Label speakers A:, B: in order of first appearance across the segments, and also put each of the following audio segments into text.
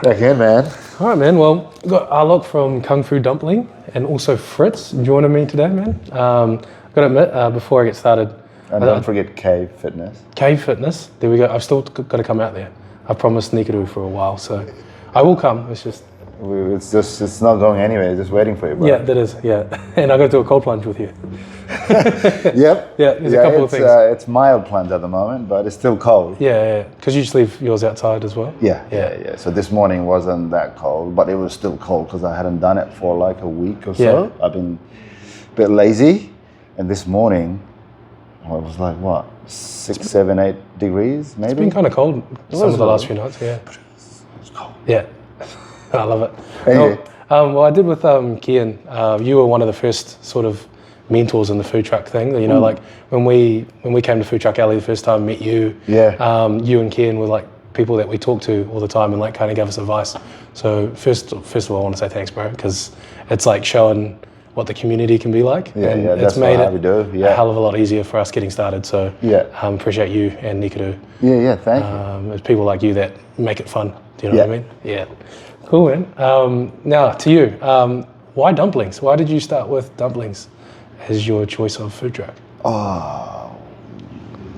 A: Back in, man.
B: All right, man. Well, we've got Alok from Kung Fu Dumpling and also Fritz joining me today, man. I've got to admit, before I get started...
A: And don't forget Cave Fitness.
B: Cave Fitness. There we go. I've still got to come out there. I've promised Nikaru for a while, so I will come. It's just...
A: It's not going anywhere. It's just waiting for you, bro.
B: Yeah, that is, yeah. And I got to do a cold plunge with you.
A: Yep.
B: Yeah, there's a couple of things.
A: It's mild plunge at the moment, but it's still cold.
B: Yeah. Because you just leave yours outside as well?
A: Yeah. So this morning wasn't that cold, but it was still cold because I hadn't done it for like a week or so. I've been a bit lazy, and this morning it was like, what, 6, 7, 8 degrees maybe?
B: It's been kind of cold some of the last few nights, yeah.
A: It was cold.
B: Yeah. I love it.
A: Anyway.
B: Well, I did with Kian. You were one of the first sort of mentors in the food truck thing. You know, like when we came to Food Truck Alley the first time, met you.
A: Yeah.
B: You and Kian were like people that we talked to all the time and like kind of gave us advice. So first of all, I want to say thanks, bro, because it's like showing what the community can be like.
A: Yeah,
B: and
A: that's
B: it's made
A: how we do.
B: a hell of a lot easier for us getting started. So appreciate you and Nikaru.
A: Yeah, thank you.
B: There's people like you that make it fun. Do you know what I mean? Yeah. Cool, man. Now, to you, why dumplings? Why did you start with dumplings as your choice of food truck?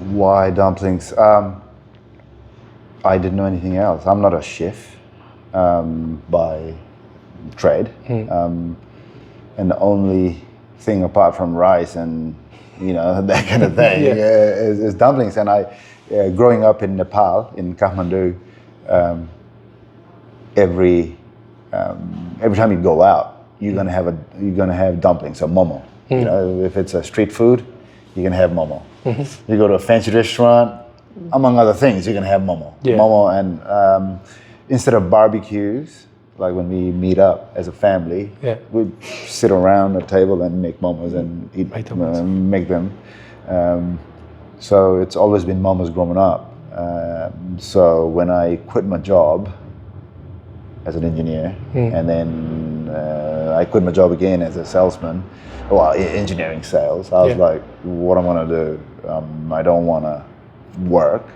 A: Why dumplings? I didn't know anything else. I'm not a chef by trade. And the only thing apart from rice and, you know, that kind of thing is dumplings. And I, growing up in Nepal, in Kathmandu, every time you go out, you're gonna have dumplings or momo. You know, if it's a street food, you're gonna have momo. You go to a fancy restaurant, among other things, you're gonna have momo. Momo, and instead of barbecues, like when we meet up as a family, we'd sit around a table and make momos and make them. So it's always been momos growing up. So when I quit my job as an engineer, and then I quit my job again as a salesman, engineering sales. I was like, what am I gonna do? I don't want to work,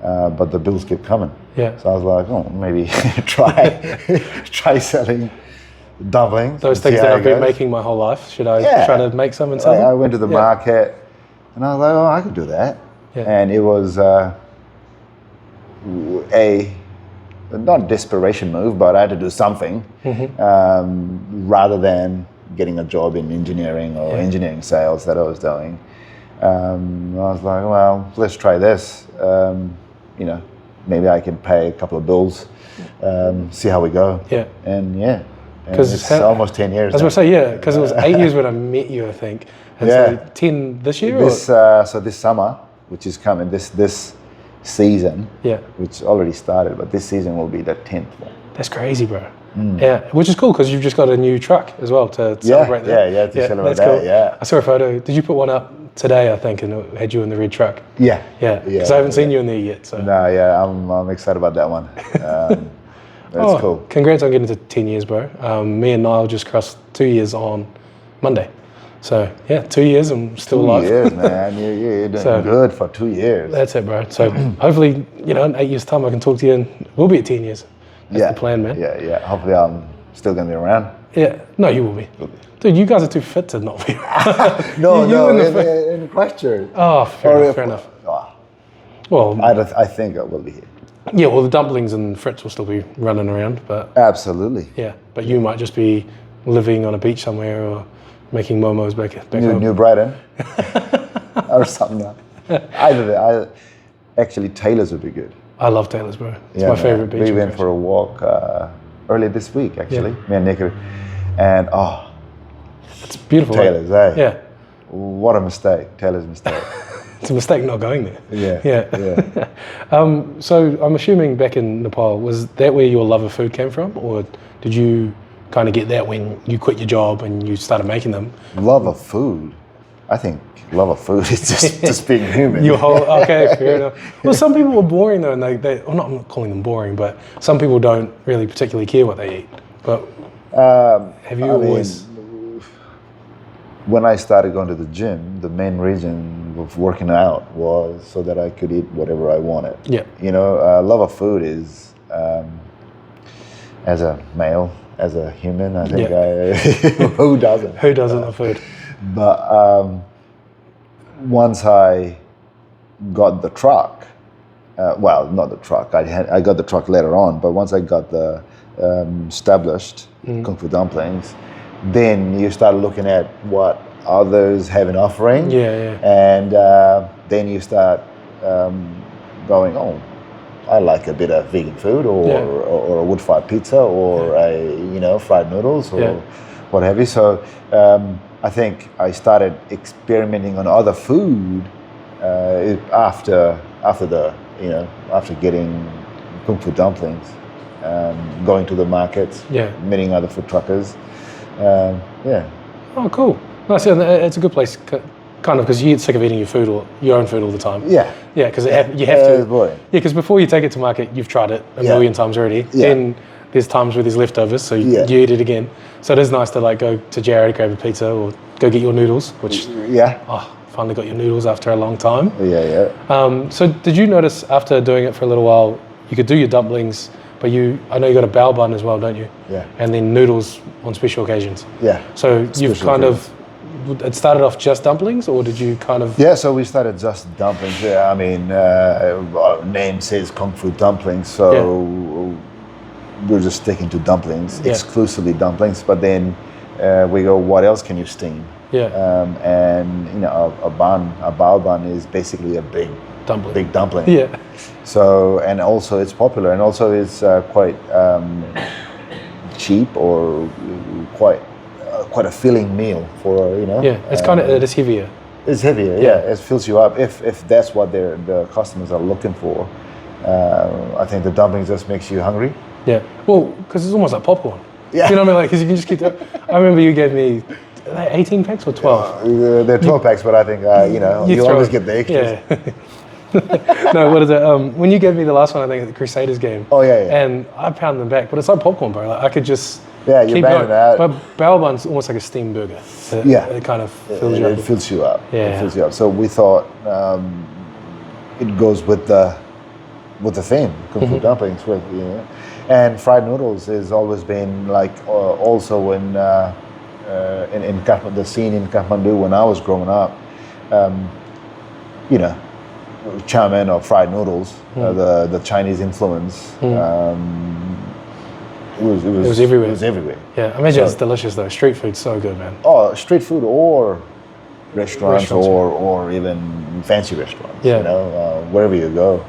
A: but the bills keep coming. So I was like, maybe try selling dumplings.
B: Those things that I've been making my whole life. Should I try to make some and sell them?
A: I went to the market, and I was like, I could do that. And it was not desperation move, but I had to do something rather than getting a job in engineering or engineering sales that I was doing. I was like, well, let's try this. You know, maybe I can pay a couple of bills, see how we go. Because it's almost 10 years.
B: I was going to say, because it was 8 years when I met you, I think. And so 10 this year?
A: So this summer, which is coming, this season, which already started, but this season will be the 10th one.
B: That's crazy, bro. Yeah, which is cool because you've just got a new truck as well to celebrate that.
A: To celebrate
B: that's
A: that,
B: cool. I saw a photo. Did you put one up today, I think, and it had you in the red truck?
A: Yeah.
B: Because I haven't seen you in there yet. So.
A: No, I'm excited about that one. That's cool.
B: Congrats on getting to 10 years, bro. Me and Niall just crossed 2 years on Monday. So, 2 years and still alive. 2
A: years, man. You're doing good for 2 years.
B: That's it, bro. So, hopefully, in 8 years' time, I can talk to you and we'll be at 10 years. That's the plan, man.
A: Yeah. Hopefully, I'm still going to be around.
B: Yeah. No, you will be. Dude, you guys are too fit to not be.
A: in question.
B: Oh, fair enough. Well,
A: I think I will be here.
B: Yeah, well, the dumplings and Fritz will still be running around, but...
A: Absolutely.
B: Yeah, but you might just be living on a beach somewhere or making momos back home.
A: New Brighton. Or something like that. Actually, Taylor's would be good.
B: I love Taylor's, bro. It's my favorite beach.
A: We went for a walk earlier this week, actually, me and Nick. And,
B: it's beautiful.
A: Taylor's,
B: Yeah.
A: What a mistake. Taylor's mistake.
B: It's a mistake not going there.
A: Yeah.
B: So I'm assuming back in Nepal, was that where your love of food came from? Or did you kind of get that when you quit your job and you started making them?
A: Love of food? I think love of food is just being human.
B: Okay, fair enough. Well, some people are boring though, and I'm not calling them boring, but some people don't really particularly care what they eat. But have you always...
A: When I started going to the gym, the main reason of working out was so that I could eat whatever I wanted.
B: Yeah.
A: Love of food is as a male, as a human, I think
B: Yeah.
A: who doesn't?
B: Who doesn't love food?
A: But once I got the truck, well, not the truck. I got the truck later on, but once I got the established Kung Fu Dumplings, then you start looking at what others have in offering.
B: Yeah.
A: And then you start going, oh, I like a bit of vegan food, or a wood-fired pizza, or fried noodles, or what have you. So I think I started experimenting on other food after getting Kung Fu Dumplings, going to the markets, meeting other food truckers.
B: Oh, cool. Nice. Yeah, it's a good place, kind of, because you get sick of eating your own food all the time.
A: Yeah.
B: Yeah, because you have to.
A: Boy.
B: Yeah, because before you take it to market, you've tried it a million times already.
A: Yeah.
B: Then there's times where there's leftovers, so you eat it again. So it is nice to go to Jared, grab a pizza, or go get your noodles, which finally got your noodles after a long time.
A: Yeah.
B: So did you notice after doing it for a little while, you could do your dumplings, but I know you got a bao bun as well, don't you?
A: Yeah.
B: And then noodles on special occasions.
A: Yeah.
B: So you've it started off just dumplings, or did you kind of?
A: Yeah, so we started just dumplings. Yeah, I mean, our name says Kung Fu Dumplings, so we're just sticking to dumplings, exclusively dumplings. But then we go, what else can you steam?
B: Yeah.
A: And a bao bun is basically a big dumpling.
B: Yeah.
A: So, and also it's popular, and also it's quite cheap, or quite a filling meal for
B: Yeah, it's it is heavier.
A: It's heavier. Yeah, it fills you up if that's what the customers are looking for. I think the dumplings just makes you hungry.
B: Yeah. Well, because it's almost like popcorn.
A: Yeah.
B: You know what I mean? Because you can just keep. I remember you gave me 18 packs or 12.
A: They're 12 packs, but I think you always get the extras.
B: Yeah. No, what is it? When you gave me the last one, I think at the Crusaders game.
A: Oh yeah.
B: And I pounded them back, but it's like popcorn, bro. Like I could just.
A: Yeah, you bang it out.
B: But bao bun's almost like a steamed burger. It kind of fills you up.
A: It fills you up.
B: Yeah.
A: It fills you up. So we thought it goes with the theme, Kung Fu Dumplings, and fried noodles has always been also in Kathmandu, the scene in Kathmandu when I was growing up. Chow mein or fried noodles, the Chinese influence. It was everywhere. It was everywhere.
B: Yeah, I imagine it's delicious though. Street food's so good, man.
A: Oh, street food or restaurants or even fancy restaurants.
B: Yeah.
A: Wherever you go,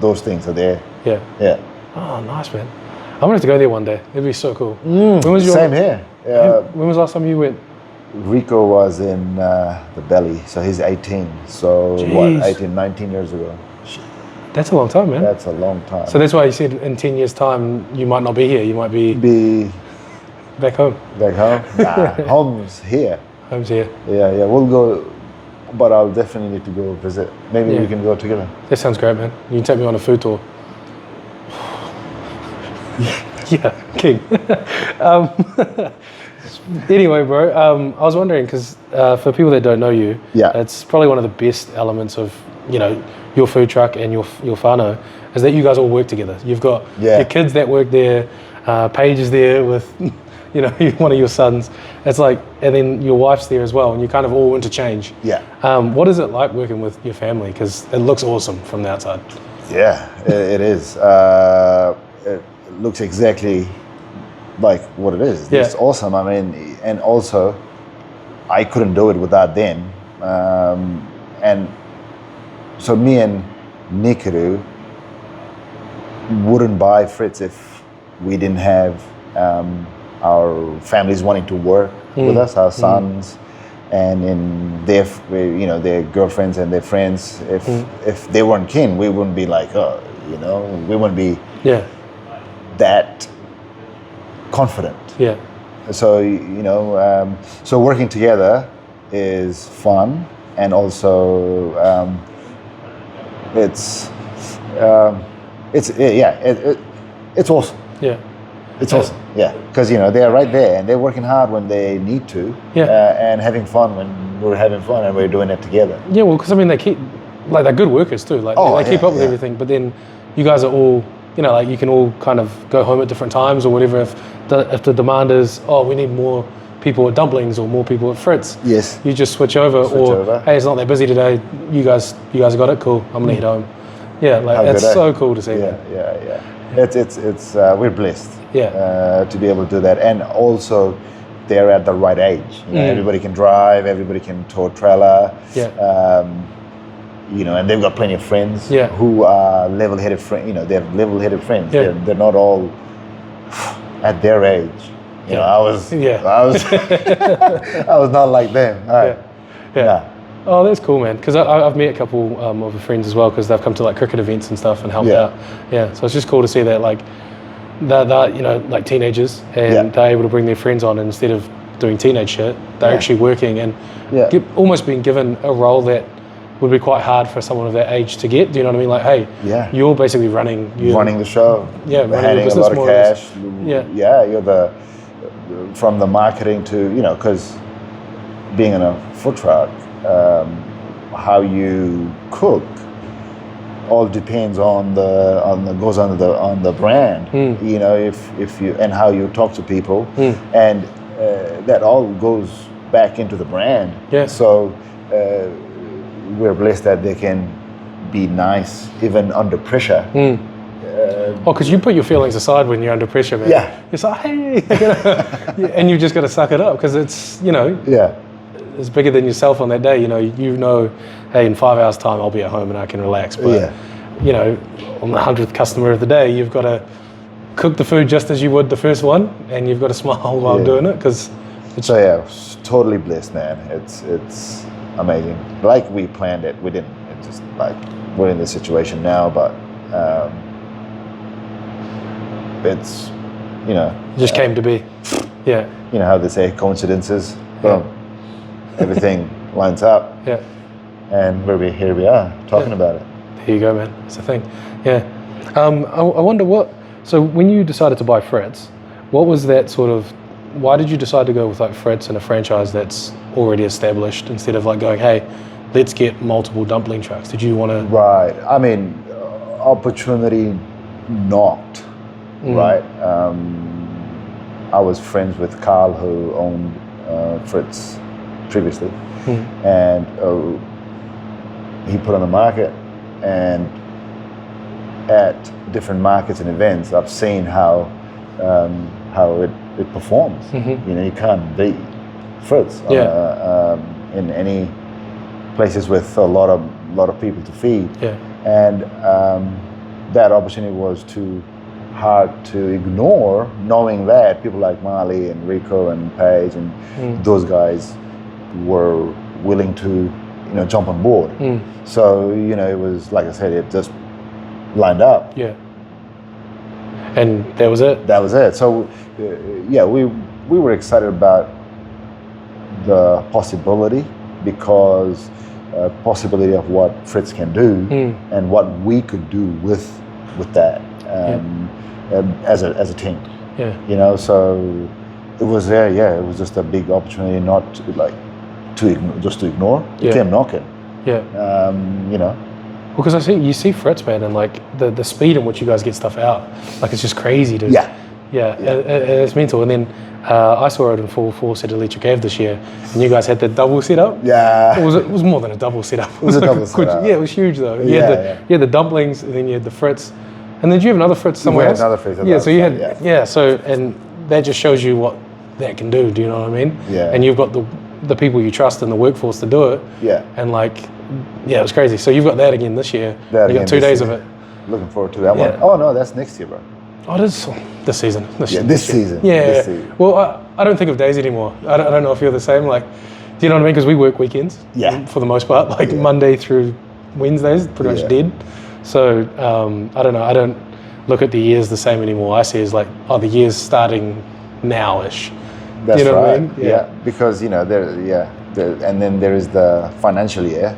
A: those things are there.
B: Yeah.
A: Yeah.
B: Oh, nice, man. I wanted to go there one day. It'd be so cool.
A: Same here.
B: When was the last time you went?
A: Rico was in the belly, so he's 18. So
B: Jeez.
A: 18, 19 years ago.
B: That's a long time, man.
A: That's a long time.
B: So that's why you said in 10 years' time, you might not be here. You might be back home.
A: Back home? Nah, home's here.
B: Home's here.
A: Yeah, we'll go, but I'll definitely need to go visit. Maybe we can go together.
B: That sounds great, man. You can take me on a food tour. Yeah, king. Anyway, bro, I was wondering, because for people that don't know you, it's probably one of the best elements of, your food truck and your whānau, is that you guys all work together. You've got your kids that work there, Paige is there with, one of your sons. It's like, and then your wife's there as well, and you kind of all interchange.
A: Yeah.
B: What is it like working with your family? Because it looks awesome from the outside.
A: Yeah, it is. It looks exactly like what it is. It's awesome. I mean, and also, I couldn't do it without them. And so me and Nikuru wouldn't buy Fritz if we didn't have our families wanting to work with us, our sons, and in their girlfriends and their friends. If they weren't keen, we wouldn't be like, we wouldn't be that confident.
B: Yeah.
A: So so working together is fun, and also it's awesome.
B: Yeah.
A: It's awesome. Yeah, because they're right there and they're working hard when they need to. And having fun when we're having fun and we're doing it together.
B: Yeah, well, because they keep they're good workers too. They keep up with everything, but then you guys are all you know, like you can all kind of go home at different times or whatever. If the demand is, oh, we need more people at dumplings or more people at Fritz,
A: yes,
B: you just switch over. Hey, it's not that busy today. You guys got it. Cool. I'm gonna head home. Yeah, like it's so cool to see.
A: Yeah. It's we're blessed. To be able to do that, and also they're at the right age. You know, everybody can drive. Everybody can tow a trailer. You know, and they've got plenty of friends who are level-headed friends. You know, they have level-headed friends. They're not all at their age. You know, I was I was not like them.
B: Oh, that's cool, man. Because I've met a couple of the friends as well, because they've come to like cricket events and stuff and helped out. Yeah, so it's just cool to see that, like, they're you know, like teenagers, and they're able to bring their friends on, and instead of doing teenage shit, they're actually working and almost being given a role that would be quite hard for someone of that age to get. Do you know what I mean? Like, hey, you're basically running the show. Yeah, running
A: handing a lot of cash. You're from the marketing to, you know, because being in a food truck, how you cook all depends on the brand. You know, if you, and how you talk to people, and that all goes back into the brand. So we're blessed that they can be nice even under pressure.
B: Because you put your feelings aside when you're under pressure, man. It's like, hey, you know, and you've just got to suck it up, because it's, you know, it's bigger than yourself on that day. You know, hey, in 5 hours time I'll be at home and I can relax. But you know, on the 100th customer of the day, you've got to cook the food just as you would the first one, and you've got to smile while doing it, because
A: it's totally blessed, man. It's amazing. Like we planned it. We didn't. It's just like we're in this situation now, but it's, you know,
B: it just came to be. You
A: know how they say coincidences. Boom. Everything lines up. And here we are talking about it.
B: There you go, man. It's a thing. I wonder so when you decided to buy Fritz, what was that sort of, why did you decide to go with like Fritz and a franchise that's already established, instead of like going, hey, let's get multiple dumpling trucks? Did you want to?
A: Right. I mean, opportunity knocked, right? I was friends with Carl, who owned Fritz previously, and he put on the market, and at different markets and events, I've seen how it performs. You know, you can't beat Fritz in any places with a lot of people to feed. And that opportunity was too hard to ignore, knowing that people like Marley and Rico and Paige and those guys were willing to, you know, jump on board. So, you know, it was, like I said, it just lined up.
B: And that was it?
A: That was it. So, we were excited about the possibility, because possibility of what Fritz can do and what we could do with that as a team. You know, so it was there. It was just a big opportunity, not to, like, to ignore. It came knocking. You know.
B: Because you see Fritz, man, and like the speed in which you guys get stuff out, like it's just crazy, dude. It's mental. And then I saw it in full force at Electric Ave this year, and you guys had the double setup. It was more than a double setup.
A: It was a double setup.
B: It was huge though. You had the dumplings, and then you had the Fritz, and then did you have another Fritz somewhere else?
A: Another Fritz.
B: So you had so, and that just shows you what that can do. Do you know what I mean? And you've got the people you trust in the workforce to do it. And like, it was crazy. So you've got that again this year. You got 2 days of it.
A: Looking forward to that one. Oh no, that's next year, bro.
B: Oh, it is this season.
A: This season.
B: This season. Well, I don't think of days anymore. I don't know if you're the same. Like, do you know what I mean? Because we work weekends. For the most part, like Monday through Wednesdays, pretty much dead. So I don't know. I don't look at the years the same anymore. I see it as like, the year's starting now-ish.
A: That's
B: you know
A: right.
B: What I mean?
A: Because, you know, and then there is the financial year.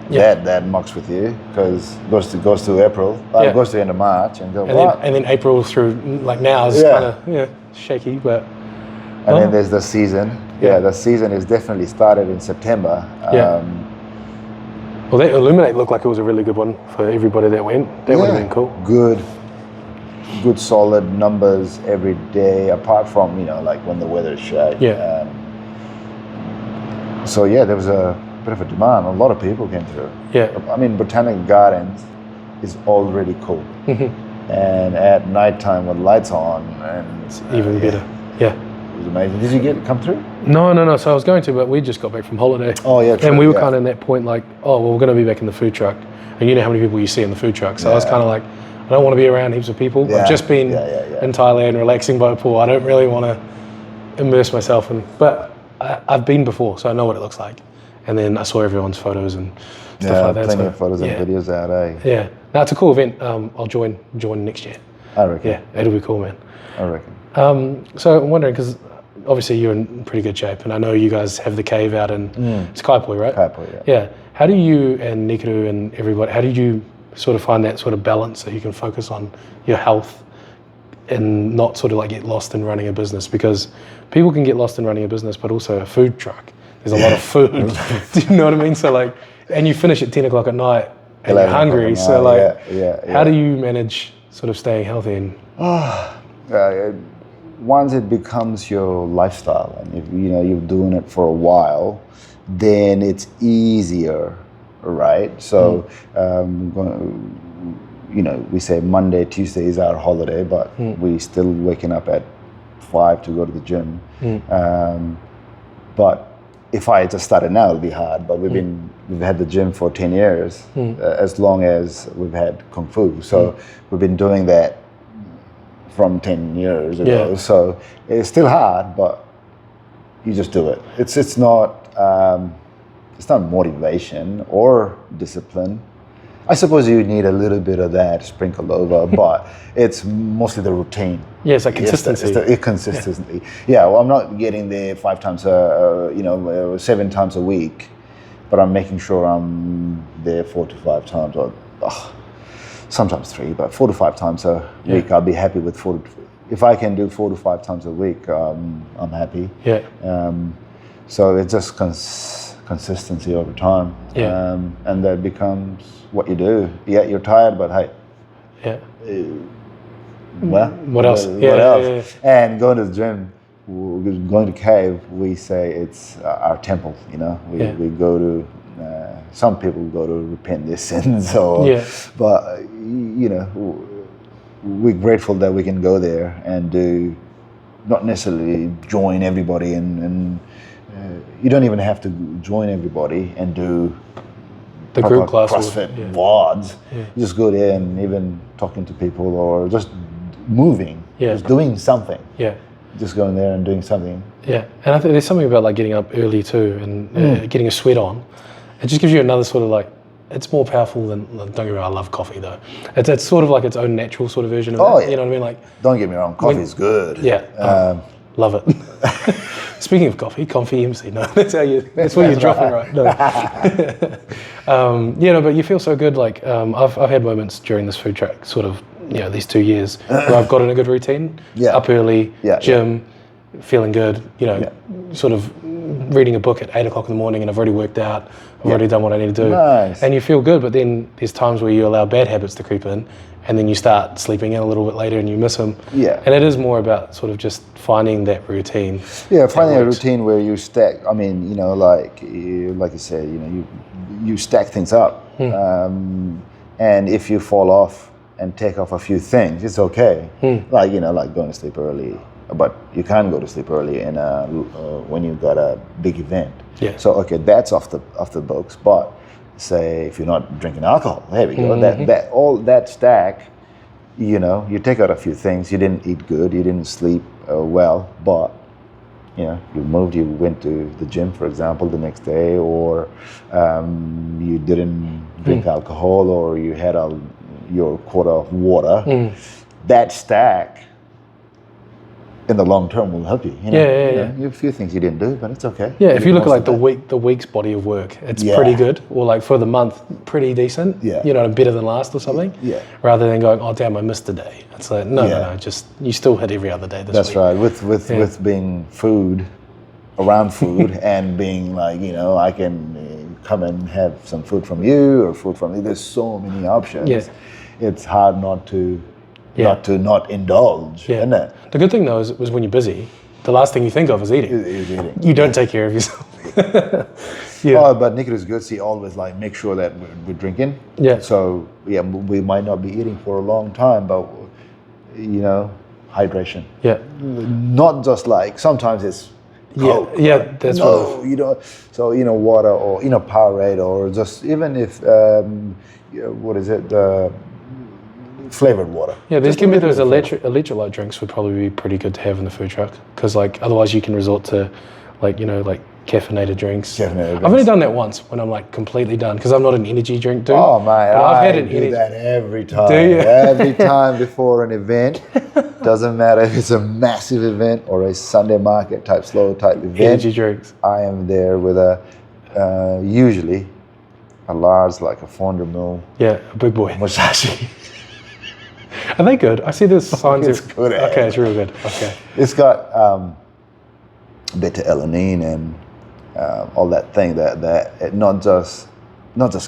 A: That mucks with you, because goes to April, goes to the end of March, and
B: then April through like now is kind of shaky, but.
A: And then there's the season. The season is definitely started in September.
B: Well, that Illuminate looked like it was a really good one for everybody that went. That would have been cool.
A: Good. good solid numbers every day, apart from, you know, like when the weather is shit.
B: Yeah.
A: So yeah, there was a bit of a demand. A lot of people came through.
B: Yeah.
A: I mean, Botanic Gardens is already cool. And at nighttime with lights on, and
B: It's even better. Yeah.
A: It was amazing. Did you come through?
B: No. So I was going to, but we just got back from holiday.
A: Oh yeah, true.
B: And we were kind of in that point, like, oh, well, we're going to be back in the food truck, and you know how many people you see in the food truck. So I was kind of like, I don't want to be around heaps of people. I've just been in Thailand relaxing by a pool. I don't really want to immerse myself in. But I've been before, so I know what it looks like. And then I saw everyone's photos and stuff like that.
A: Plenty of photos and videos out, eh?
B: Yeah. No, it's a cool event. I'll join next year.
A: I reckon.
B: Yeah, it'll be cool, man.
A: I reckon.
B: So I'm wondering, because obviously you're in pretty good shape, and I know you guys have the cave out in Skaipoi, right?
A: Skaipoi, yeah.
B: Yeah. How do you and Nikaru and everybody, how did you sort of find that sort of balance so you can focus on your health and not sort of like get lost in running a business? Because people can get lost in running a business, but also a food truck. There's a lot of food. Do you know what I mean? So like, and you finish at 10 o'clock at night and you're hungry. So like, how do you manage sort of staying healthy? And
A: once it becomes your lifestyle, and if you know you're doing it for a while, then it's easier, right? So, you know, we say Monday, Tuesday is our holiday, but we still waking up at 5 to go to the gym. But if I just started now, it'll be hard. But we've had the gym for 10 years, as long as we've had Kung Fu. So we've been doing that from 10 years ago.
B: Yeah.
A: So it's still hard, but you just do it. It's not motivation or discipline. I suppose you need a little bit of that sprinkled over, but it's mostly the routine.
B: Yeah, it's like consistency.
A: It's the consistency. Yeah, well, I'm not getting there 5 times, 7 times a week, but I'm making sure I'm there 4 to 5 times, or sometimes 3, but 4 to 5 times a week. I'll be happy with 4 to, if I can do 4 to 5 times a week, I'm happy.
B: Yeah.
A: So it's just consistency over time.
B: Yeah.
A: And that becomes what you do. Yeah, you're tired, but hey.
B: Yeah.
A: Well,
B: what else?
A: What else? Yeah. And going to the gym, going to cave, we say it's our temple. You know, we go to. Some people go to repent their sins, but you know, we're grateful that we can go there and do, not necessarily join everybody, and you don't even have to join everybody and do
B: the group class
A: CrossFit WODs. You just go there and even talking to people or just moving, just doing something. Yeah. Just going there and doing something. Yeah,
B: and I think there's something about like getting up early too and getting a sweat on. It just gives you another sort of like, it's more powerful than, don't get me wrong, I love coffee though. It's sort of like its own natural sort of version of it. Yeah. You know what I mean? Like,
A: don't get me wrong, coffee is good.
B: Yeah, love it. Speaking of coffee MC. No, that's what you're dropping right. No. But you feel so good. Like I've had moments during this food truck, sort of, these 2 years where I've got in a good routine. Yeah. Up early, gym, feeling good. Sort of reading a book at 8 o'clock in the morning, and I've already worked out. I've already done what I need to do. Nice. And you feel good. But then there's times where you allow bad habits to creep in, and then you start sleeping in a little bit later and you miss them. Yeah. And it is more about sort of just finding that routine. Yeah, finding a routine where you stack, like you said, you stack things up. And if you fall off and take off a few things, it's okay. Like going to sleep early. But you can't go to sleep early in when you've got a big event. Yeah. So, okay, that's off the books. But say if you're not drinking alcohol, there we go. That stack, you take out a few things. You didn't eat good, you didn't sleep well, but you moved, you went to the gym, for example, the next day, or you didn't drink alcohol, or you had your quota of water. That stack in the long term will help you. You have a few things you didn't do, but it's okay. Yeah, if you look at like the week's body of work, it's pretty good. Or like for the month, pretty decent. Yeah. Better than last or something. Yeah. Rather than going, oh damn, I missed a day. It's like no, just you still hit every other day this week. That's right. With being around food and being like, I can come and have some food from you or food from you. There's so many options. Yeah. It's hard not to
A: not to not indulge,
B: Yeah.
A: isn't it?
B: The good thing though is when you're busy, the last thing you think of is eating.
A: Is eating.
B: You don't take care of yourself. Yeah.
A: Oh, but Nick is good. He always like make sure that we're drinking.
B: Yeah.
A: So yeah, we might not be eating for a long time, but hydration.
B: Yeah.
A: Not just like sometimes it's Coke.
B: Yeah, that's
A: no, So water or Powerade or just even if what is it? Flavored water.
B: Yeah, there's give me those electrolyte drinks would probably be pretty good to have in the food truck because like otherwise you can resort to like caffeinated drinks. I've only done that once when I'm like completely done because I'm not an energy drink dude.
A: Oh my!
B: I
A: do that every time.
B: Do you?
A: Every time before an event, doesn't matter if it's a massive event or a Sunday market type slow type event.
B: Energy drinks.
A: I am there with usually a large like a 400 ml.
B: Yeah, a big boy.
A: Musashi.
B: Are they good? I see the signs.
A: It's good.
B: Okay, it's real good. Okay.
A: It's got beta-alanine and all that thing that not just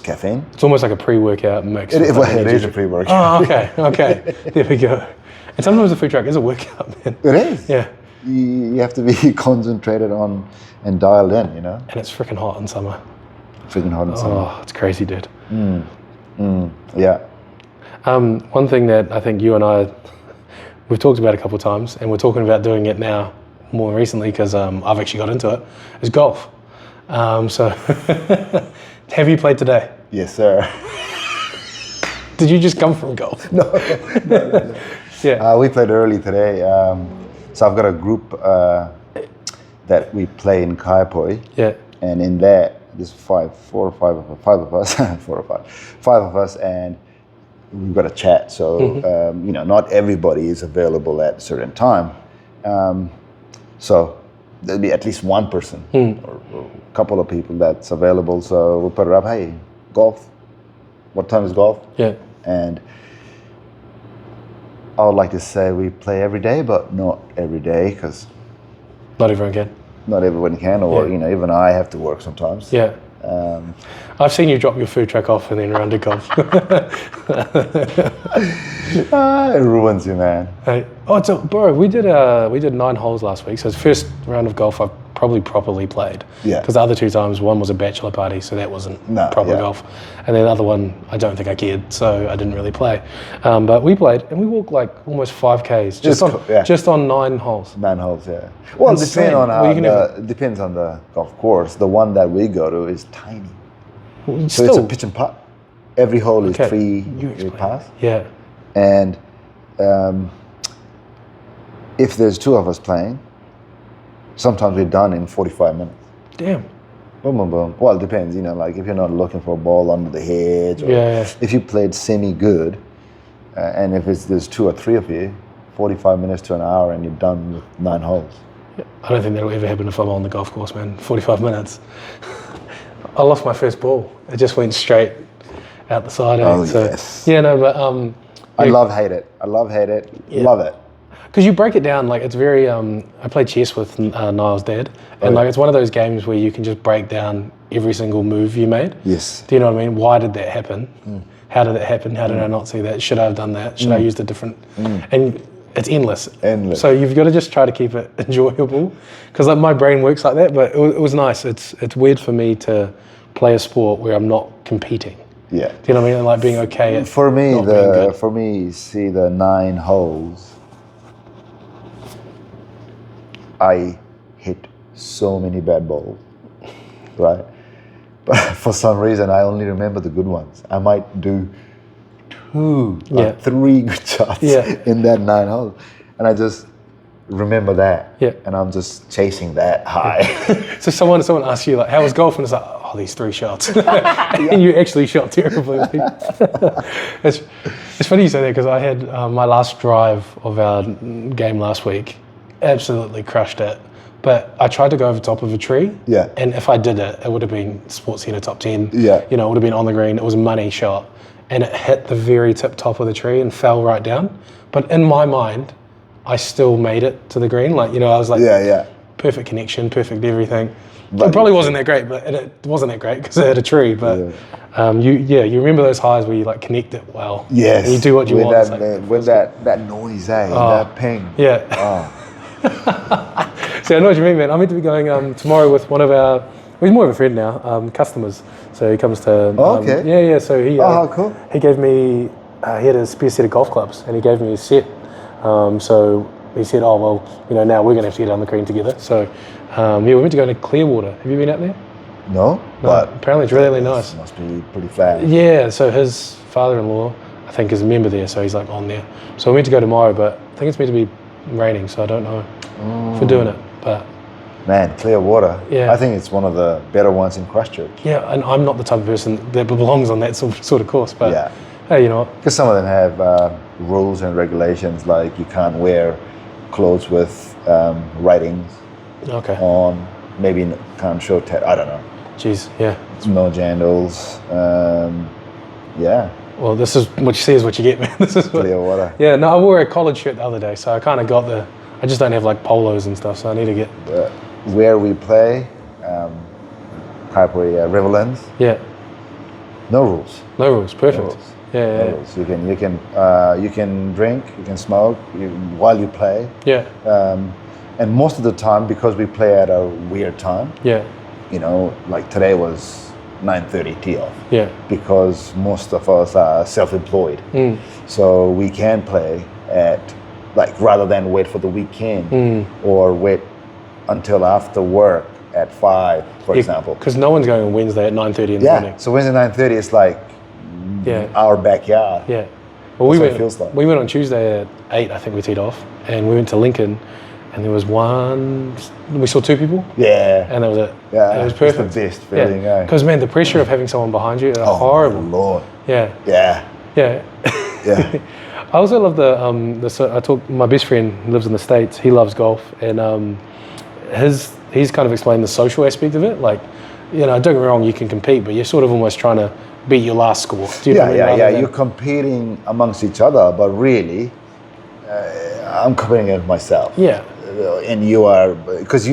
A: caffeine.
B: It's almost like a pre-workout mix.
A: It is a pre-workout.
B: Oh, okay. There we go. And sometimes the food truck is a workout, man.
A: It is.
B: Yeah.
A: You have to be concentrated on and dialed in,
B: And it's freaking hot in summer.
A: Freaking hot in summer.
B: Oh, it's crazy, dude.
A: Yeah.
B: One thing that I think you and I, we've talked about a couple of times, and we're talking about doing it now more recently because I've actually got into it, is golf. So, have you played today?
A: Yes, sir.
B: Did you just come from golf?
A: No. Yeah. We played early today. So I've got a group that we play in Kaipoi.
B: Yeah.
A: And in that, there's five of us, and we've got a chat. So, not everybody is available at a certain time. So there'll be at least one person or a couple of people that's available. So we'll put it up, hey, golf. What time is golf?
B: Yeah.
A: And I would like to say we play every day, but not every day because
B: not everyone can.
A: Not everyone can, or even I have to work sometimes.
B: Yeah. I've seen you drop your food truck off and then run to golf.
A: It ruins you, man.
B: Hey. Oh, so bro, we did 9 holes last week. So it's the first round of golf I've probably properly played.
A: Yeah.
B: Because the other 2 times, one was a bachelor party, so that wasn't proper golf. And then the other one, I don't think I cared, so I didn't really play. But we played, and we walked like almost 5Ks just on 9 holes.
A: 9 holes, yeah. Well, it depends on the golf course. The one that we go to is tiny. So it's a pitch and putt. Every hole is 3 pass.
B: Yeah.
A: And if there's 2 of us playing, sometimes we're done in 45 minutes.
B: Damn.
A: Boom, boom, boom. Well, it depends, like if you're not looking for a ball under the hedge, or if you played semi-good, and if there's 2 or 3 of you, 45 minutes to an hour and you're done with 9 holes.
B: Yeah. I don't think that'll ever happen if I'm on the golf course, man. 45 minutes. I lost my first ball. It just went straight out the side.
A: Yes.
B: Yeah, no, but...
A: I hate it. Yeah. Love it.
B: Because you break it down, like it's very, I played chess with Niall's dad, and it's one of those games where you can just break down every single move you made.
A: Yes.
B: Do you know what I mean? Why did that happen? How did that happen? How did I not see that? Should I have done that? Should I use the different? And it's endless. So you've got to just try to keep it enjoyable, because like my brain works like that, but it was nice. It's weird for me to play a sport where I'm not competing.
A: Yeah.
B: Do you know what I mean? And like being okay at
A: for me, see the 9 holes, I hit so many bad balls, right? But for some reason, I only remember the good ones. I might do 2 or 3 good shots in that 9 holes, and I just remember that. Yeah. And I'm just chasing that high.
B: So someone asks you like, "How was golf?" And it's like, "Oh, these 3 shots," and you actually shot terribly. It's funny you say that because I had my last drive of our game last week. Absolutely crushed it, but I tried to go over top of a tree.
A: Yeah.
B: And if I did it, it would have been Sports Centre top 10.
A: Yeah.
B: It would have been on the green. It was a money shot, and it hit the very top of the tree and fell right down. But in my mind, I still made it to the green. Like I was like, perfect connection, perfect everything.
A: But
B: it probably wasn't that great, but it wasn't that great because it had a tree. But you remember those highs where you like connect it well.
A: Yes.
B: And you do what you want.
A: With that noise, that ping.
B: Yeah. So I know what you mean, man. I'm meant to be going tomorrow with one of our. Well, he's more of a friend now. Customers. So he comes to.
A: Okay.
B: Yeah. So he.
A: Cool.
B: He gave me. He had a spare set of golf clubs, and he gave me a set. So he said, "Oh well, now we're going to have to get on the green together." So we went to go to Clearwater. Have you been out there?
A: No, but
B: apparently it's really nice.
A: It must be pretty fast.
B: Yeah. So his father-in-law, I think, is a member there. So he's like on there. So we meant to go tomorrow, but I think it's meant to be raining. So I don't know if we're doing it. But
A: man, Clearwater.
B: Yeah.
A: I think it's one of the better ones in Christchurch.
B: Yeah, and I'm not the type of person that belongs on that sort of course. But hey, you know what?
A: Because some of them have rules and regulations, like you can't wear clothes with writings on. Maybe can't show. I don't know.
B: Jeez, yeah.
A: No jandals. Yeah.
B: Well, this is what you see is what you get, man. This is
A: Clearwater.
B: Yeah. No, I wore a collared shirt the other day, so I kind of got the. I just don't have like polos and stuff, so I need to get.
A: Where we play, Kaipoi Riverlands.
B: Yeah.
A: No rules.
B: No rules. Perfect.
A: No rules.
B: Yeah.
A: No rules. You can drink, you can smoke while you play.
B: Yeah.
A: And most of the time, because we play at a weird time.
B: Yeah.
A: Like today was 9:30 tee off.
B: Yeah. Because
A: most of us are self-employed, so we can play at rather than wait for the weekend or wait until after work at 5, for example.
B: Because no one's going on Wednesday at 9:30 in the morning.
A: So Wednesday 9:30 is like our backyard.
B: Yeah. Well,
A: That's what it feels like.
B: We went on Tuesday at 8, I think we teed off, and we went to Lincoln, and there was we saw 2 people.
A: Yeah.
B: And that was it.
A: Yeah.
B: And it was perfect.
A: It's the best feeling,
B: Because, man, the pressure of having someone behind you is horrible.
A: My Lord.
B: Yeah.
A: Yeah.
B: Yeah.
A: Yeah.
B: I also love my best friend lives in the States, he loves golf, and he's kind of explained the social aspect of it. Like, don't get me wrong, you can compete, but you're sort of almost trying to beat your last score. Do you know what I mean?
A: You're competing amongst each other, but really, I'm competing against myself.
B: Yeah.
A: And you are, because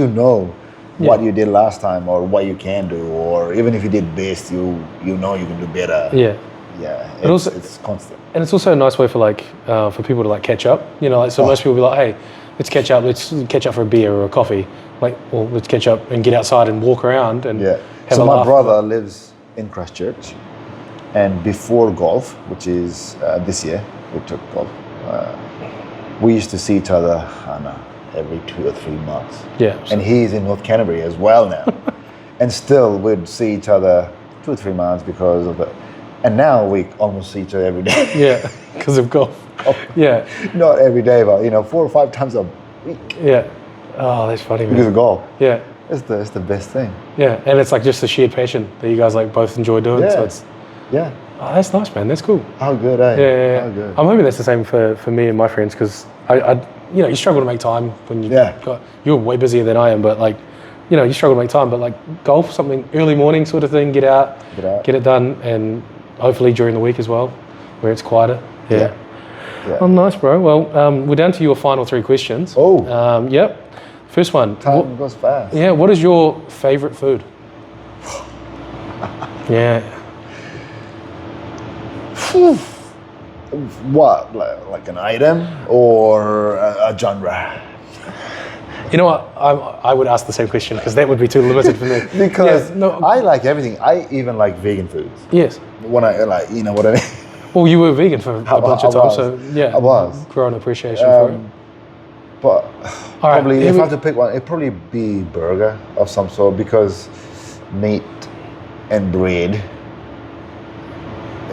A: what you did last time or what you can do, or even if you did best, you can do better.
B: Yeah.
A: Yeah. It's constant.
B: And it's also a nice way for people to catch up. Most people will be like, hey, let's catch up. Let's catch up for a beer or a coffee. Let's catch up and get outside and walk around and have a
A: So
B: laugh.
A: my brother lives in Christchurch, and before golf, which is this year, we took golf. We used to see each other, I don't know, every 2 or 3 months.
B: Yeah.
A: And he's in North Canterbury as well now, and still we'd see each other 2 or 3 months because of it. And now we almost see each other every day.
B: Yeah, because of golf. Yeah.
A: Not every day, but 4 or 5 times a week.
B: Yeah. Oh, that's funny, man.
A: Because of golf.
B: Yeah.
A: It's the best thing.
B: Yeah, and it's just a shared passion that you guys both enjoy doing.
A: Yeah.
B: So it's.
A: Yeah.
B: Oh, that's nice, man. That's cool.
A: How good, eh?
B: Yeah.
A: How good.
B: I'm hoping that's the same for me and my friends, because you struggle to make time when you're way busier than I am, but you struggle to make time, but golf, something early morning sort of thing, get out, get it done, and hopefully during the week as well, where it's quieter. Yeah. Oh, nice, bro. Well, we're down to your final 3 questions.
A: Oh.
B: Yep. First one.
A: Time goes fast.
B: Yeah. What is your favorite food? Yeah.
A: What, like an item or a genre?
B: You know what? I would ask the same question because that would be too limited for me.
A: Because I like everything. I even like vegan foods.
B: Yes.
A: When I you know what I mean?
B: Well, you were vegan for a bunch of time, so
A: I was.
B: Growing appreciation for it.
A: But probably
B: right,
A: if I have to pick one, it'd probably be burger of some sort, because meat and bread,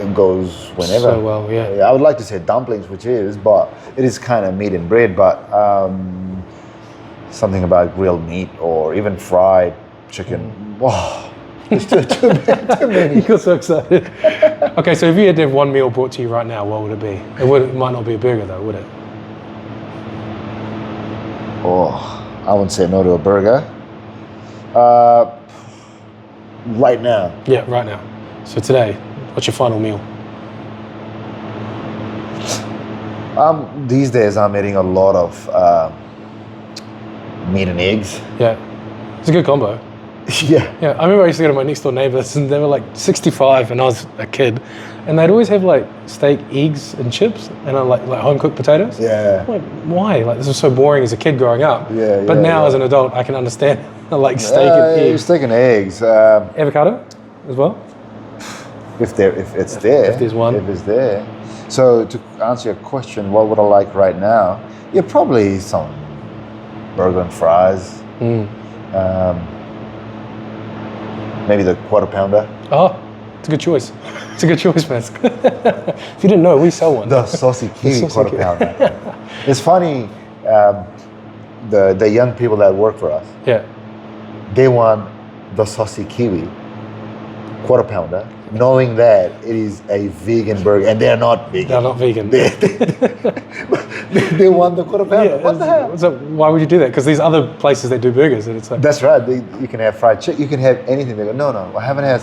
A: it goes whenever.
B: So well, yeah.
A: I would like to say dumplings, which is, but it is kind of meat and bread. But something about grilled meat or even fried chicken. Wow, it's too many.
B: You got so excited. Okay, so if you had to have one meal brought to you right now, what would it be? It might not be a burger though, would it?
A: Oh, I wouldn't say no to a burger. Right now.
B: Yeah, right now. So today, what's your final meal?
A: These days I'm eating a lot of meat and eggs.
B: Yeah. It's a good combo.
A: Yeah.
B: Yeah, I remember I used to go to my next door neighbours and they were like 65 and I was a kid. And they'd always have like steak, eggs and chips and like home cooked potatoes.
A: Yeah.
B: I'm like, why? Like this was so boring as a kid growing up.
A: Yeah.
B: But now as an adult, I can understand like steak and eggs.
A: Steak and eggs.
B: Avocado as well?
A: If it's there.
B: If there's one.
A: If it's there. So to answer your question, what would I like right now? Yeah, probably some burger and fries. Maybe the quarter pounder.
B: Oh, it's a good choice. It's a good choice, man. If you didn't know, we sell one.
A: The saucy kiwi quarter pounder. It's funny, the young people that work for us,
B: yeah,
A: they want the saucy kiwi quarter pounder, knowing that it is a vegan burger, and they're not vegan.
B: They're not vegan.
A: They want the quarter pounder.
B: Yeah,
A: what the hell?
B: So why would you do that? Because there's other places that do burgers, and it's like
A: That's right. You can have fried chicken. You can have anything. They go, no, I haven't had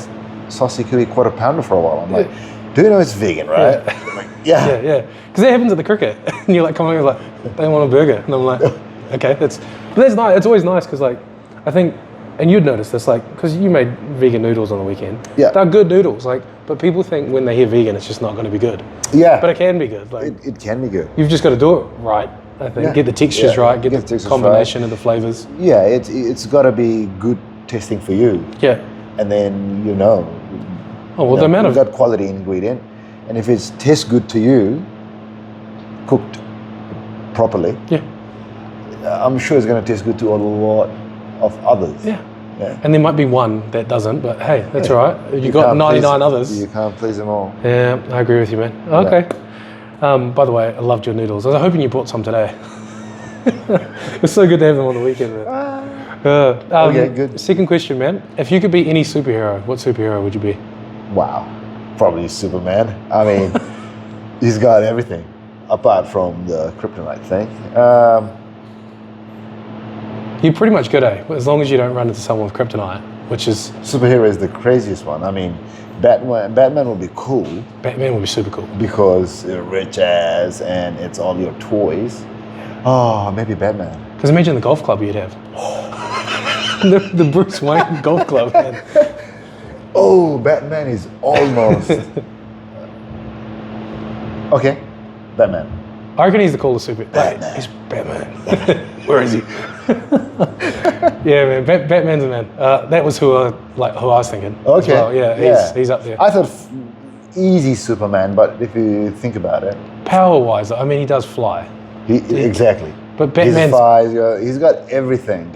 A: saucy kiwi quarter pounder for a while. I'm like, do you know it's vegan, right?
B: Yeah.
A: I'm like, yeah.
B: Because that happens at the cricket, and you're like coming in like, they want a burger, and I'm like, okay, that's nice. It's always nice because like I think, and you'd notice this like because you made vegan noodles on the weekend.
A: Yeah,
B: they're good noodles. Like, but people think when they hear vegan, it's just not going to be good.
A: Yeah,
B: but it can be good. Like
A: it can be good.
B: You've just got to do it right. I think get the textures right, get the combination of the flavors.
A: Yeah, it's got to be good tasting for you.
B: Yeah,
A: and then
B: the amount of
A: that quality ingredient, and if it tastes good to you, cooked properly.
B: Yeah,
A: I'm sure it's going to taste good to a lot of others.
B: Yeah. And there might be one that doesn't, but hey, that's all right. You got 99 others.
A: You can't please them all.
B: Yeah, I agree with you, man. Okay. By the way, I loved your noodles. I was hoping you brought some today. It's so good to have them on the weekend, man.
A: Okay, good.
B: Second question, man. If you could be any superhero, what superhero would you be?
A: Wow. Probably Superman. I mean, he's got everything, apart from the kryptonite thing.
B: You're pretty much good, eh? As long as you don't run into someone with kryptonite, which is...
A: Superhero is the craziest one. I mean, Batman would be cool.
B: Batman would be super cool.
A: Because rich ass and it's all your toys. Oh, maybe Batman.
B: Because imagine the golf club you'd have. the Bruce Wayne golf club, man.
A: Oh, Batman is almost... Okay, Batman.
B: I reckon he's the coolest super.
A: Batman.
B: He's Batman. Where is he? Yeah, man. Batman's the man. That was who I was thinking.
A: Okay.
B: Well. Yeah, he's up there.
A: I thought easy Superman, but if you think about it,
B: power-wise, I mean, he does fly.
A: Exactly.
B: But Batman,
A: he's got everything.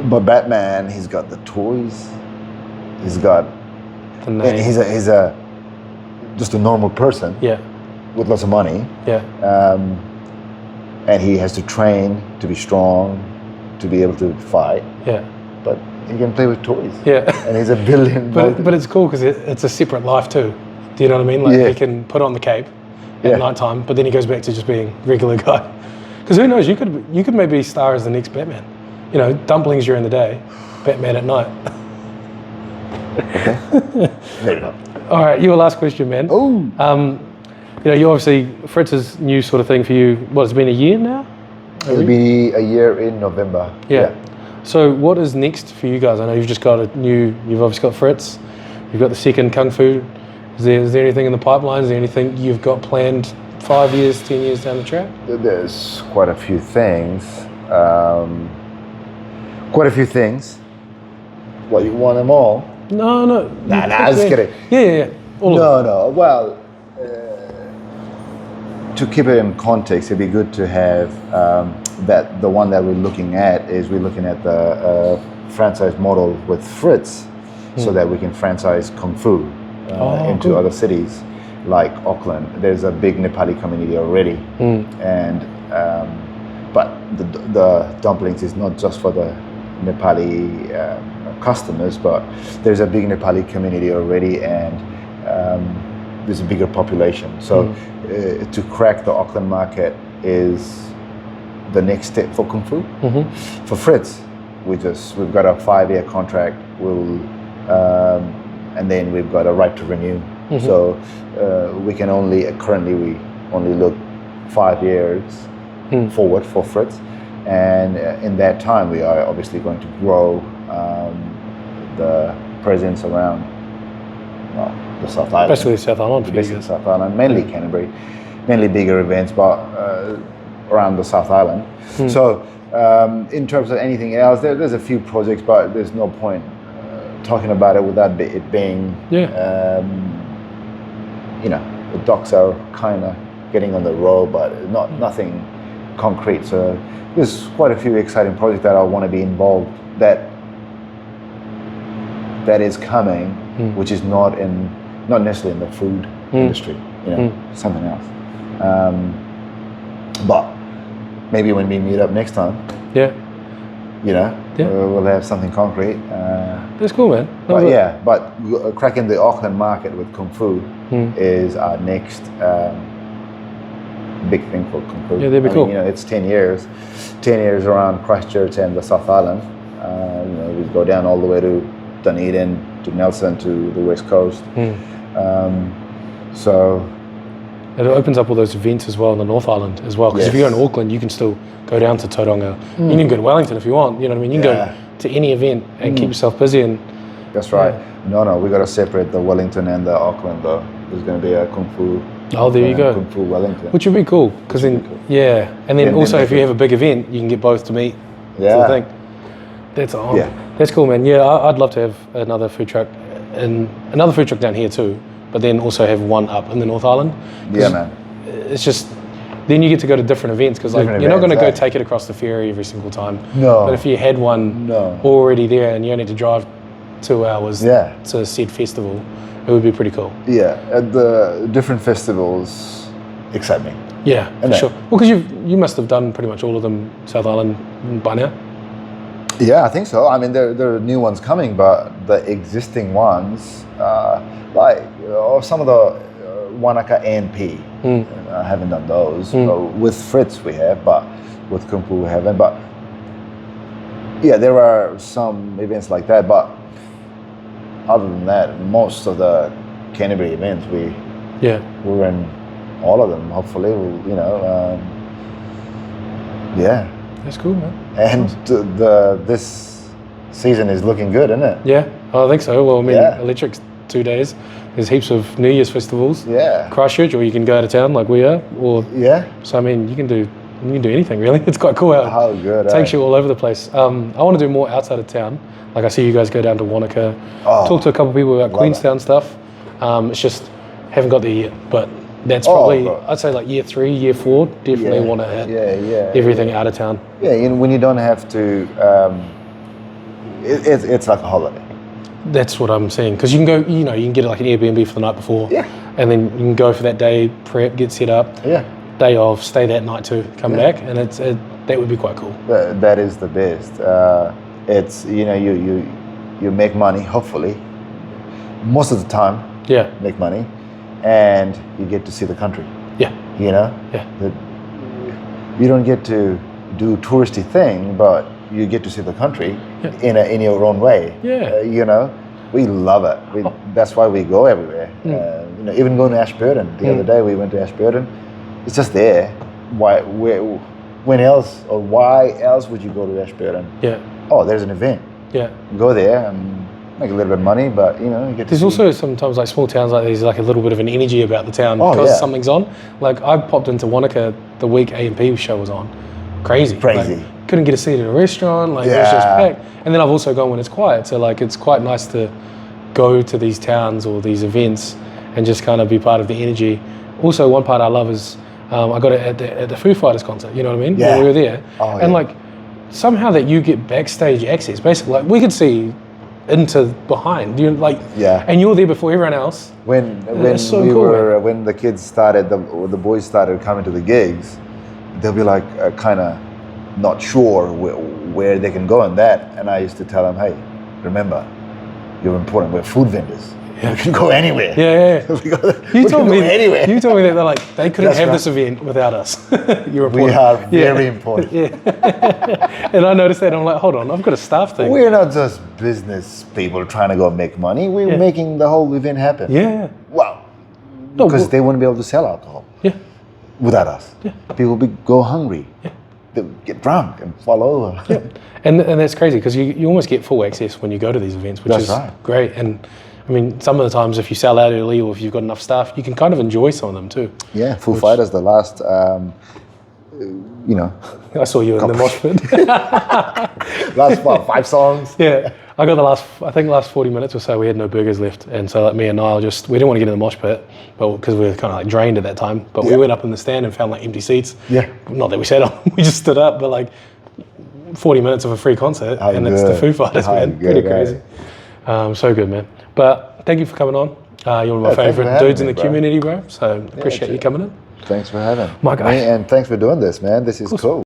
A: But Batman, he's got the toys. He's got
B: the name.
A: He's just a normal person.
B: Yeah.
A: With lots of money.
B: Yeah.
A: And he has to train to be strong, to be able to fight.
B: Yeah.
A: But he can play with toys.
B: Yeah.
A: And he's a billion.
B: But it's cool because it's a separate life too. Do you know what I mean? Like he can put on the cape at night time, but then he goes back to just being regular guy. Because who knows? You could maybe star as the next Batman. You know, dumplings during the day, Batman at night.
A: Okay. Maybe not.
B: All right, your last question, man.
A: Oh.
B: You obviously, Fritz's new sort of thing for you, it's been a year now?
A: It'll be a year in November.
B: Yeah. So what is next for you guys? I know you've just got you've obviously got Fritz, you've got the second Kung Fu. Is there anything in the pipeline? Is there anything you've got planned 5 years, 10 years down the track?
A: There's quite a few things. What, you want them all?
B: No.
A: Nah, I was just kidding.
B: Yeah.
A: No. Well, to keep it in context, it'd be good to have that the one that we're looking at the franchise model with Fritz, so that we can franchise Kung Fu into other cities like Auckland. There's a big Nepali community already, and but the dumplings is not just for the Nepali customers, but there's a big Nepali community already, and there's a bigger population. So to crack the Auckland market is the next step for Kung Fu. For Fritz, we've got a 5-year contract. And then we've got a right to renew. So we only look 5 years forward for Fritz. And in that time, we are obviously going to grow the presence around the South Island.
B: Basically South Island for you
A: Basically
B: guys.
A: South Island, mainly Canterbury, mainly bigger events, but around the South Island. So in terms of anything else, there's a few projects, but there's no point talking about it without it being, the docs are kind of getting on the road, but nothing concrete. So there's quite a few exciting projects that I want to be involved that is coming, which is not necessarily in the food industry, something else. But maybe when we meet up next time, we'll have something concrete.
B: That's cool, man.
A: But cracking the Auckland market with Kung Fu is our next big thing for Kung Fu.
B: Yeah, that'd be cool.
A: It's 10 years around Christchurch and the South Island. We go down all the way to Dunedin, to Nelson, to the West Coast. So
B: it opens up all those events as well in the North Island as well. Because if you're in Auckland, you can still go down to Tauranga. You can go to Wellington if you want. You know what I mean? You can go to any event and keep yourself busy. And
A: that's right. No, we got to separate the Wellington and the Auckland though. There's going to be a Kung Fu.
B: Oh, there you go.
A: Kung Fu Wellington.
B: Which would be cool, because then, and then also if you have a big event, you can get both to meet.
A: Yeah.
B: Sort of thing. That's cool, man. Yeah, I'd love to have another food truck down here too, but then also have one up in the North Island.
A: Yeah, man.
B: It's just, then you get to go to different events, because you're not going to go take it across the ferry every single time.
A: No.
B: But if you had one already there and you only had to drive 2 hours to said festival, it would be pretty cool.
A: Yeah, at the different festivals excite me.
B: Yeah, for sure. Well, because you must have done pretty much all of them South Island by now.
A: Yeah, I think so. I mean, there are new ones coming, but the existing ones, some of the Wanaka ANP, I haven't done those. With Fritz we have, but with Kung Fu we haven't. But yeah, there are some events like that, but other than that, most of the Canterbury events, we're in all of them, hopefully.
B: That's cool, man.
A: And this season is looking good, isn't it?
B: Yeah, I think so. Well, I mean, Electric's 2 days. There's heaps of New Year's festivals. Yeah. Christchurch, or you can go out of town like we are. So I mean, you can do anything really. It's quite cool out.
A: Oh, good.
B: It takes you all over the place. I want to do more outside of town. Like I see you guys go down to Wanaka. Talk to a couple of people about Queenstown stuff. It's just haven't got there yet, but that's probably I'd say like year 3, year 4. Definitely want to hit everything out of town.
A: Yeah, when you don't have to, it's like a holiday.
B: That's what I'm saying, because you can go, you can get like an Airbnb for the night before, and then you can go for that day, prep, get set up, day off, stay that night too, come back, and that would be quite cool.
A: That is the best. It's you make money, hopefully, most of the time. Make money, and you get to see the country. You don't get to do touristy thing, but you get to see the country in your own way. We love it. That's why we go everywhere. Even going to Ashburton the other day, we went to Ashburton. It's just there. Why else would you go to Ashburton? Oh, there's an event. Go there and make a little bit of money, but you get to
B: There's also sometimes like small towns like these, like a little bit of an energy about the town because something's on. Like I popped into Wanaka the week A&P show was on. Crazy.
A: Like,
B: couldn't get a seat at a restaurant, like it was just packed. And then I've also gone when it's quiet, so like it's quite nice to go to these towns or these events and just kind of be part of the energy. Also, one part I love is I got it at the Foo Fighters concert, you know what I mean? When we were there. And like somehow that you get backstage access, basically like we could see into behind, and you're there before everyone else. When
A: the kids started, the boys started coming to the gigs, they'll be like kind of not sure where they can go in that, and I used to tell them, hey, remember, you're important. We're food vendors. We can go anywhere.
B: You told me that they're like they couldn't have this event without us. You're important.
A: We are very important.
B: And I noticed that. I'm like, hold on, I've got a staff thing.
A: We're not just business people trying to go make money. We're making the whole event happen. Wow. Because they wouldn't be able to sell alcohol. Without us. People would go hungry. they'll get drunk and fall over.
B: Yeah. And that's crazy because you almost get full access when you go to these events, which is great. And I mean, some of the times if you sell out early or if you've got enough staff, you can kind of enjoy some of them too.
A: Yeah, Foo Fighters, the last,
B: I saw you in the mosh pit.
A: last 5 songs.
B: Yeah, I got the last 40 minutes or so, we had no burgers left. And so like me and Niall we didn't want to get in the mosh pit, but because we were kind of like drained at that time. But we went up in the stand and found like empty seats. Yeah. Not that we sat on, we just stood up, but like 40 minutes of a free concert and it's the Foo Fighters, man. Pretty crazy. So good, man. But thank you for coming on. You're one of my favorite dudes in the community, bro. So appreciate you coming in.
A: Thanks for having
B: my guy.
A: me, and thanks for doing this, man. This is cool.